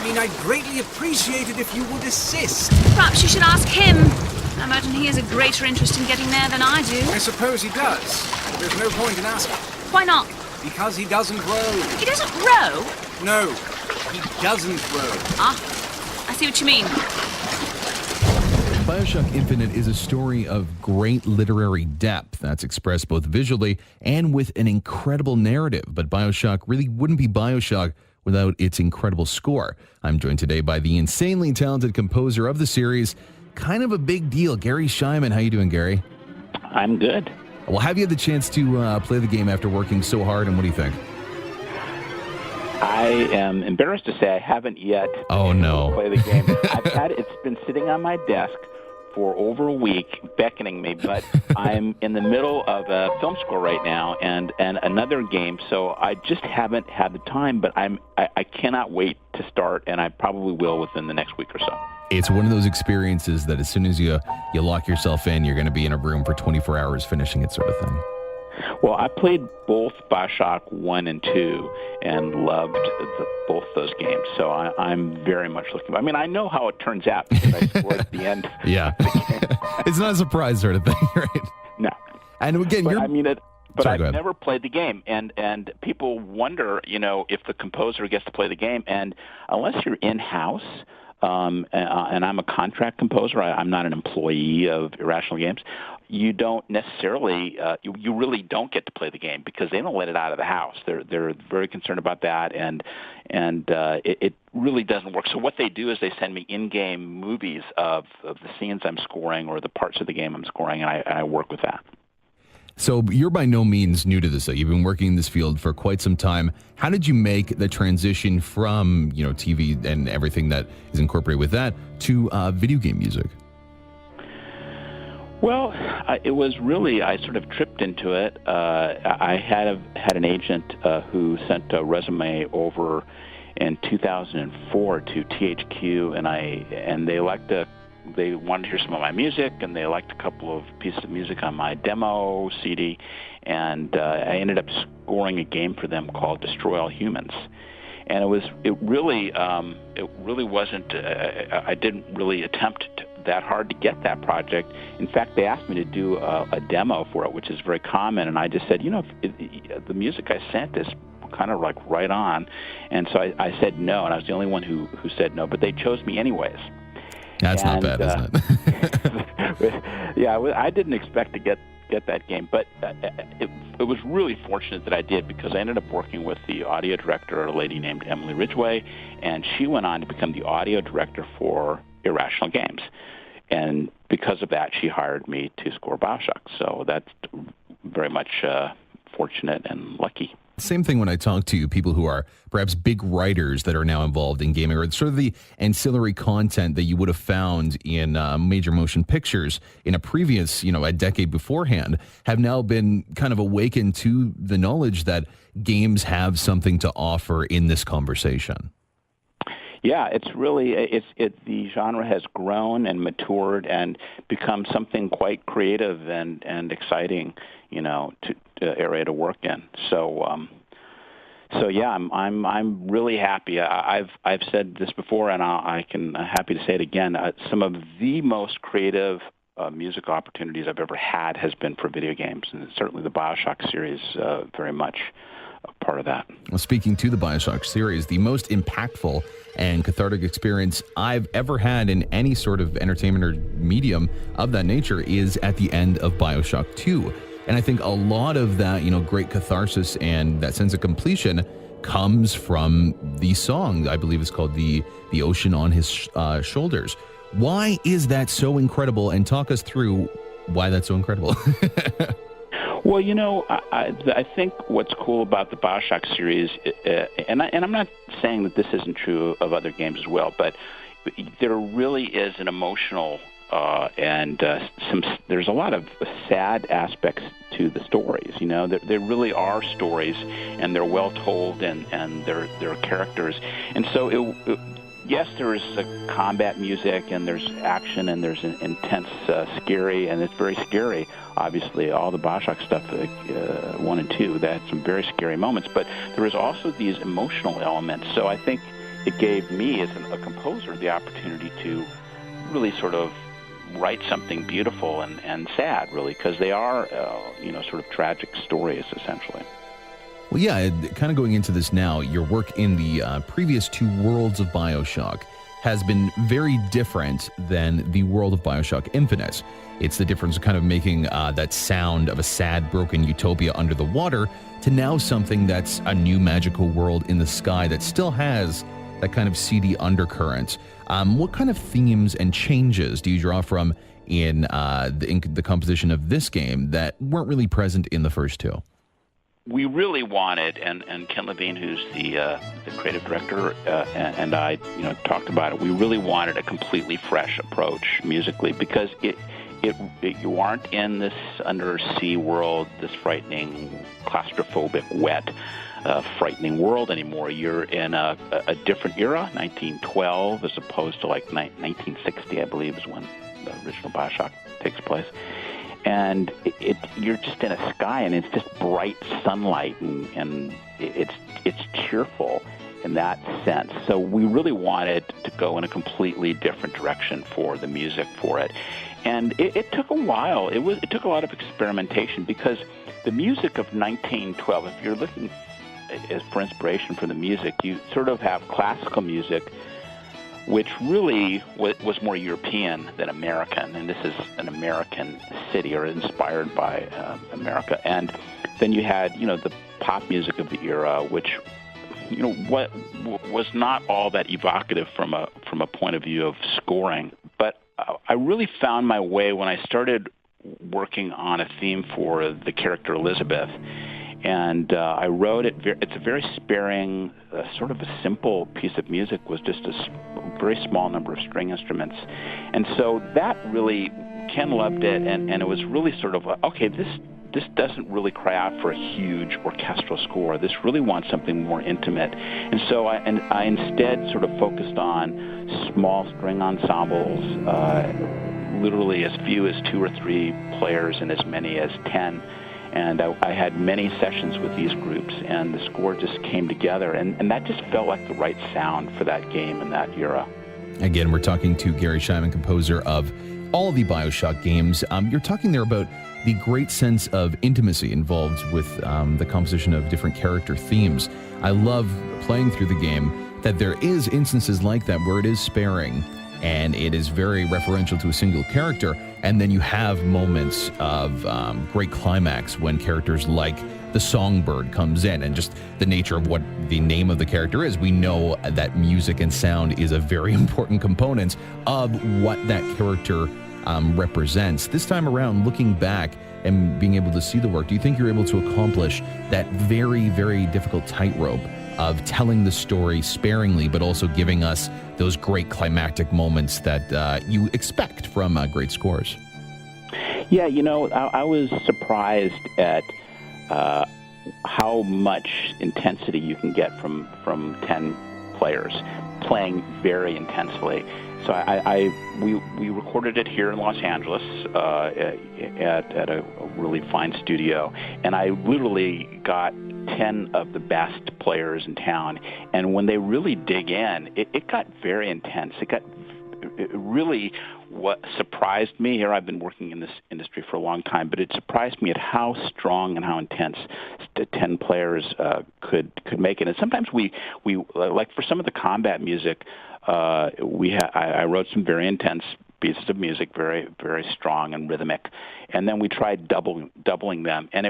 mean, I'd greatly appreciate it if you would assist. Perhaps you should ask him. I imagine he has a greater interest in getting there than I do. I suppose he does. But there's no point in asking. Why not? Because he doesn't row. He doesn't row? No, he doesn't row. Ah, I see what you mean. Bioshock Infinite is a story of great literary depth that's expressed both visually and with an incredible narrative. But Bioshock really wouldn't be Bioshock without its incredible score. I'm joined today by the insanely talented composer of the series, kind of a big deal, Garry Schyman. How you doing, Gary? I'm good. Well, have you had the chance to play the game after working so hard, and what do you think? I am embarrassed to say I haven't yet. Oh, no. Play the game. It's been sitting on my desk for over a week, beckoning me, but I'm in the middle of a film score right now and another game, so I just haven't had the time, but I cannot wait to start, and I probably will within the next week or so. It's one of those experiences that as soon as you lock yourself in, you're going to be in a room for 24 hours finishing it, sort of thing. Well, I played both Bioshock 1 and 2 and loved both those games, so I'm very much looking. I mean, I know how it turns out because I scored at the end. Yeah. It's not a surprise sort of thing, right? No. And again, But I've never played the game, and people wonder, if the composer gets to play the game, and unless you're in-house, and I'm a contract composer, I'm not an employee of Irrational Games, you don't necessarily, you really don't get to play the game because they don't let it out of the house. They're very concerned about that, and it really doesn't work. So what they do is they send me in-game movies of the scenes I'm scoring or the parts of the game I'm scoring, and I work with that. So you're by no means new to this, though. You've been working in this field for quite some time. How did you make the transition from, TV and everything that is incorporated with that to video game music? Well, it was really, I sort of tripped into it. I had an agent who sent a resume over in 2004 to THQ, and they wanted to hear some of my music, and they liked a couple of pieces of music on my demo CD, and I ended up scoring a game for them called Destroy All Humans. And it really wasn't, I didn't really attempt that hard to get that project. In fact, they asked me to do a demo for it, which is very common, and I just said, the music I sent is kind of like right on, and so I said no, and I was the only one who said no, but they chose me anyways. That's not bad, isn't it? Yeah, I didn't expect to get that game, but it was really fortunate that I did because I ended up working with the audio director, a lady named Emily Ridgway, and she went on to become the audio director for Irrational Games. And because of that, she hired me to score Bioshock. So that's very much fortunate and lucky. Same thing when I talk to people who are perhaps big writers that are now involved in gaming, or sort of the ancillary content that you would have found in major motion pictures in a previous, a decade beforehand, have now been kind of awakened to the knowledge that games have something to offer in this conversation. Yeah, it's really, the genre has grown and matured and become something quite creative and exciting, area to work in. So yeah, I'm really happy. I've said this before, and I'm happy to say it again. Some of the most creative music opportunities I've ever had has been for video games, and certainly the Bioshock series very much a part of that. Well, speaking to the Bioshock series, the most impactful and cathartic experience I've ever had in any sort of entertainment or medium of that nature is at the end of Bioshock 2. And I think a lot of that, great catharsis and that sense of completion comes from the song. I believe it's called The Ocean on His Shoulders. Why is that so incredible? And talk us through why that's so incredible. Well, I think what's cool about the Bioshock series, and I'm not saying that this isn't true of other games as well, but there really is an emotional there's a lot of sad aspects to the stories. There really are stories, and they're well told, and there are characters, and so yes, there is combat music, and there's action, and there's an intense, scary, and it's very scary. Obviously, all the Bioshock stuff, 1 and 2, that had some very scary moments. But there is also these emotional elements. So I think, it gave me, as a composer, the opportunity to really sort of write something beautiful and sad, really, because they are, sort of tragic stories, essentially. Well, yeah, kind of going into this now, your work in the previous two worlds of Bioshock has been very different than the world of Bioshock Infinite. It's the difference of kind of making that sound of a sad, broken utopia under the water to now something that's a new magical world in the sky that still has that kind of seedy undercurrent. What kind of themes and changes do you draw from in the composition of this game that weren't really present in the first two? We really wanted, and Ken Levine, who's the creative director, and I, talked about it. We really wanted a completely fresh approach musically, because you aren't in this undersea world, this frightening, claustrophobic, wet, frightening world anymore. You're in a different era, 1912, as opposed to like 1960, I believe, is when the original Bioshock takes place. And you're just in a sky, and it's just bright sunlight, and it's cheerful in that sense. So we really wanted to go in a completely different direction for the music for it. And it took a while. It took a lot of experimentation, because the music of 1912, if you're looking for inspiration for the music, you sort of have classical music, which really was more European than American, and this is an American city, or inspired by America. And then you had, the pop music of the era, which, what was not all that evocative from a point of view of scoring. But I really found my way when I started working on a theme for the character Elizabeth. And I wrote it. It's a very sparing, sort of a simple piece of music, was just a very small number of string instruments. And so that really, Ken loved it, and it was really sort of, okay, this doesn't really cry out for a huge orchestral score. This really wants something more intimate. And so I instead sort of focused on small string ensembles, literally as few as 2 or 3 players and as many as 10. And I had many sessions with these groups, and the score just came together, and that just felt like the right sound for that game in that era. Again, we're talking to Garry Schyman, composer of all the Bioshock games. You're talking there about the great sense of intimacy involved with the composition of different character themes. I love playing through the game that there is instances like that where it is sparing, and it is very referential to a single character, and then you have moments of great climax when characters like the Songbird comes in, and just the nature of what the name of the character is. We know that music and sound is a very important component of what that character represents. This time around, looking back and being able to see the work, do you think you're able to accomplish that very, very difficult tightrope of telling the story sparingly, but also giving us those great climactic moments that you expect from great scores? Yeah, I was surprised at how much intensity you can get from 10 players playing very intensely. So we recorded it here in Los Angeles at a really fine studio, and I literally got 10 of the best players in town, and when they really dig in, it got very intense. It really, what surprised me here, I've been working in this industry for a long time, but it surprised me at how strong and how intense 10 players could make it. And sometimes we like for some of the combat music, I wrote some very intense pieces of music, very, very strong and rhythmic, and then we tried doubling them, and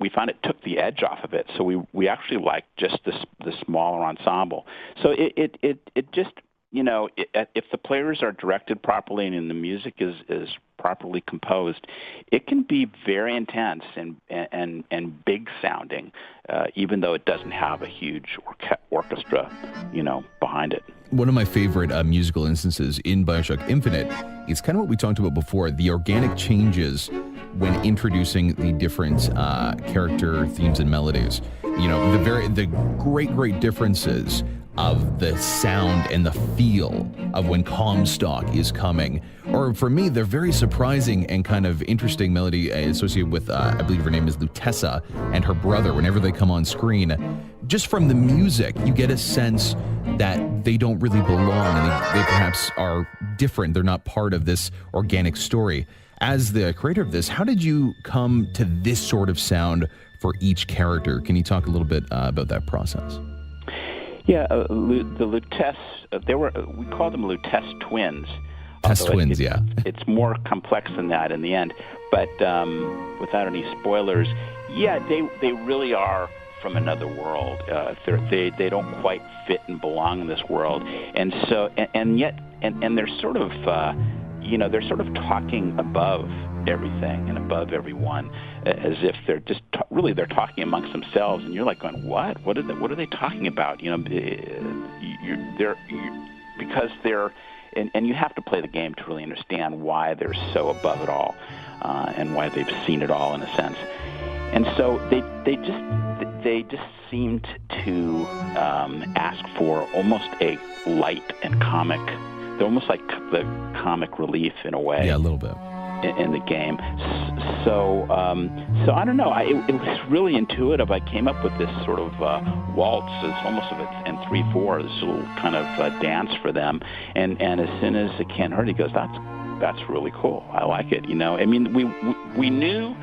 we found it took the edge off of it. So we actually liked just the smaller ensemble. So it just, if the players are directed properly and the music is properly composed, it can be very intense and big sounding, even though it doesn't have a huge orchestra, behind it. One of my favorite musical instances in Bioshock Infinite is kind of what we talked about before, the organic changes when introducing the different character themes and melodies. The great differences of the sound and the feel of when Comstock is coming. Or for me, they're very surprising and kind of interesting melody associated with, I believe her name is Lutece, and her brother, whenever they come on screen. just from the music, you get a sense that they don't really belong, and they perhaps are different. They're not part of this organic story. As the creator of this, how did you come to this sort of sound for each character? Can you talk a little bit about that process? Yeah, the Lutece, we call them Lutece twins. Test twins, yeah. It's more complex than that in the end. But without any spoilers, yeah, they really are from another world. They don't quite fit and belong in this world, and so and yet they're sort of they're sort of talking above everything and above everyone, as if they're just they're talking amongst themselves, and you're like going, what are they talking about? Because they're and you have to play the game to really understand why they're so above it all, and why they've seen it all in a sense. And so they just seemed to ask for almost a light and comic. They're almost like the comic relief in a way. Yeah, a little bit. In the game. So I don't know. It was really intuitive. I came up with this sort of waltz. It's almost in 3/4. This little kind of dance for them. And as soon as Ken heard it, he goes, "That's really cool. I like it." I mean,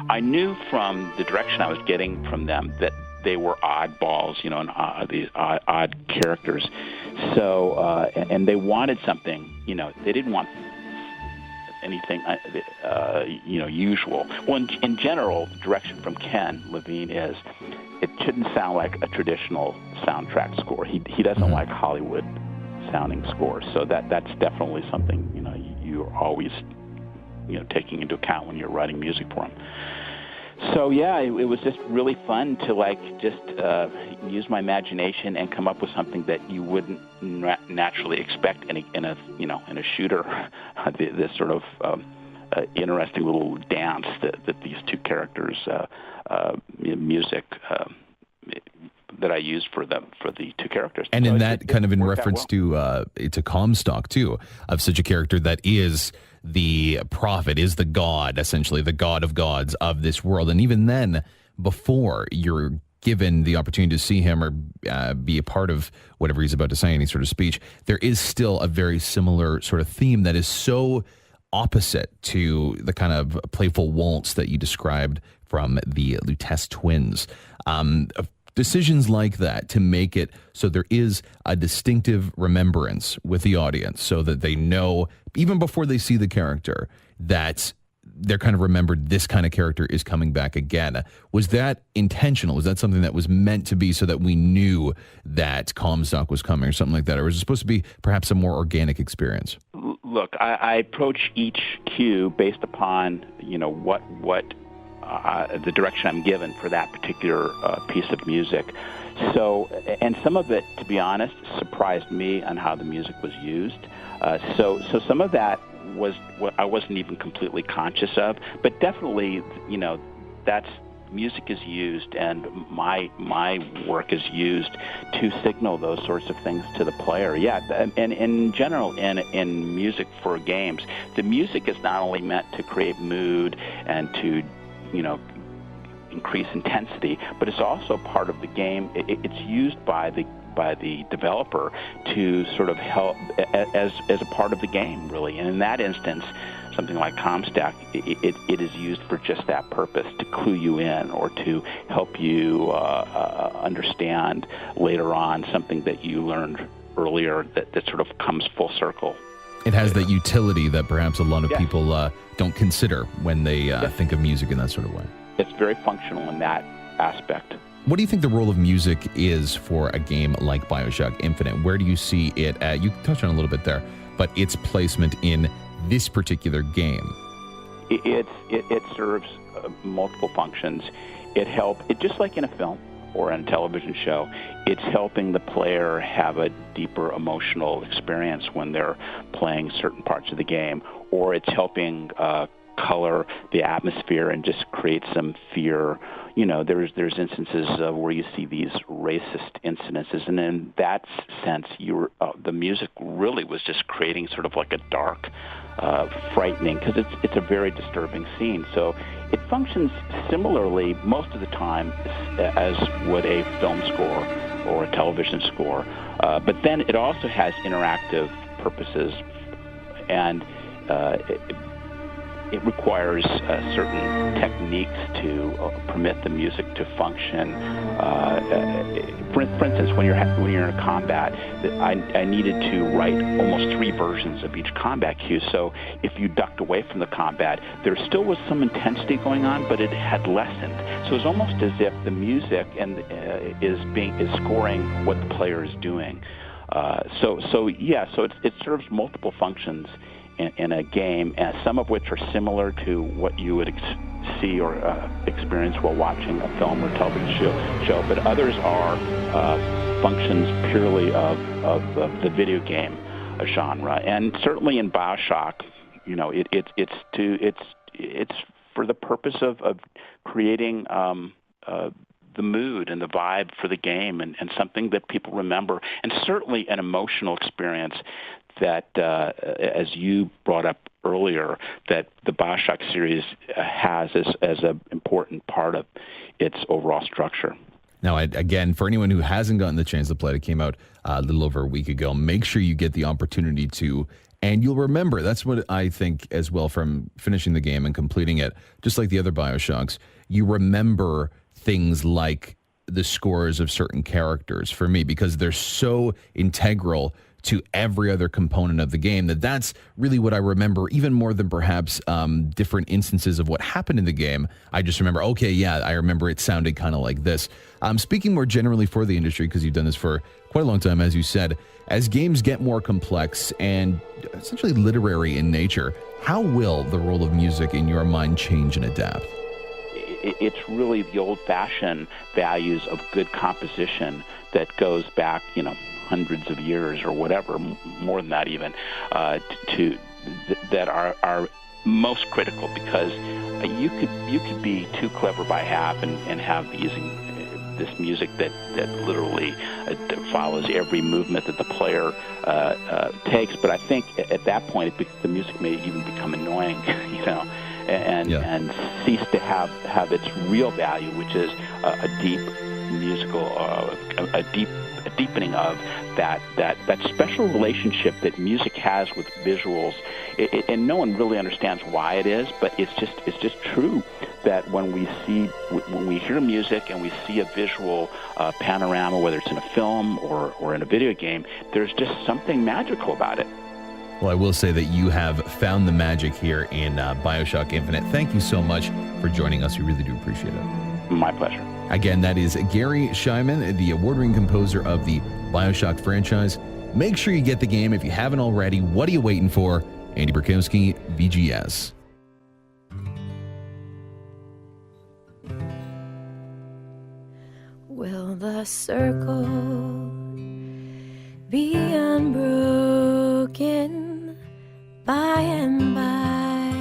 I knew from the direction I was getting from them that they were oddballs, and these odd characters. So and they wanted something. They didn't want anything, usual. Well, in general, the direction from Ken Levine is it shouldn't sound like a traditional soundtrack score. He doesn't like Hollywood sounding scores, so that's definitely something you're always taking into account when you're writing music for him. So yeah, it was just really fun to just use my imagination and come up with something that you wouldn't naturally expect in a shooter. This sort of interesting little dance that these two characters music that I used for the two characters. And in that kind of in reference to it's a Comstock too, of such a character that is the prophet, is the god, essentially the god of gods of this world. And even then, before you're given the opportunity to see him or be a part of whatever he's about to say, any sort of speech, there is still a very similar sort of theme that is so opposite to the kind of playful waltz that you described from the Lutece twins. Decisions like that to make it so there is a distinctive remembrance with the audience, so that they know, even before they see the character, that they're kind of remembered this kind of character is coming back again. Was that intentional? Was that something that was meant to be so that we knew that Comstock was coming or something like that? Or was it supposed to be perhaps a more organic experience? Look, I approach each cue based upon, what the direction I'm given for that particular piece of music. So, and some of it, to be honest, surprised me on how the music was used. So some of that was what I wasn't even completely conscious of, but definitely, that's music is used, and my work is used to signal those sorts of things to the player. Yeah, and in general, in music for games, the music is not only meant to create mood and to increase intensity, but it's also part of the game. It's used by the developer to sort of help as a part of the game, really. And in that instance, something like Comstock, it is used for just that purpose, to clue you in or to help you understand later on something that you learned earlier that sort of comes full circle. It has that utility that perhaps a lot of people don't consider when they think of music in that sort of way. It's very functional in that aspect. What do you think the role of music is for a game like Bioshock Infinite? Where do you see it at? You touched on it a little bit there, but its placement in this particular game? It serves multiple functions. It just like in a film or in a television show, it's helping the player have a deeper emotional experience when they're playing certain parts of the game, or it's helping color the atmosphere and just create some fear. There's instances where you see these racist incidences, and in that sense, the music really was just creating sort of like a dark, frightening, because it's a very disturbing scene. So it functions similarly most of the time as would a film score or a television score, but then it also has interactive purposes, and it requires certain techniques to permit the music to function. For instance, when you're in a combat, I needed to write almost 3 versions of each combat cue. So if you ducked away from the combat, there still was some intensity going on, but it had lessened. So it's almost as if the music is scoring what the player is doing. So it serves multiple functions in a game, some of which are similar to what you would see or experience while watching a film or television show, but others are functions purely of the video game genre. And certainly in Bioshock, it's for the purpose of creating the mood and the vibe for the game, and something that people remember, and certainly an emotional experience that, as you brought up earlier, that the Bioshock series has as an important part of its overall structure. Now, again, for anyone who hasn't gotten the chance to play it, it came out a little over a week ago. Make sure you get the opportunity to, and you'll remember. That's what I think as well from finishing the game and completing it, just like the other Bioshocks. You remember things like the scores of certain characters, for me, because they're so integral to every other component of the game, that's really what I remember, even more than perhaps different instances of what happened in the game. I just remember, okay, yeah, I remember it sounded kind of like this. Speaking more generally for the industry, because you've done this for quite a long time, as you said, as games get more complex and essentially literary in nature, how will the role of music in your mind change and adapt? It's really the old-fashioned values of good composition that goes back, hundreds of years or whatever, more than that even, that are most critical, because you could be too clever by half and have using this music that literally follows every movement that the player takes. But I think at that point, the music may even become annoying, and cease to have its real value, which is a deep musical, a deepening of that special relationship that music has with visuals, and no one really understands why it is, but it's just true that when we hear music and we see a visual panorama, whether it's in a film or in a video game, there's just something magical about it. Well, I will say that you have found the magic here in Bioshock Infinite. Thank you so much for joining us. We really do appreciate it. My pleasure. Again, that is Garry Schyman, the award-winning composer of the Bioshock franchise. Make sure you get the game if you haven't already. What are you waiting for? Andy Burkowski, VGS. Will the circle be unbroken by and by,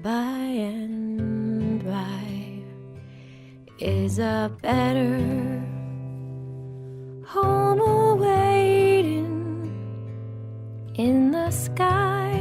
by and by? Is a better home awaiting in the sky?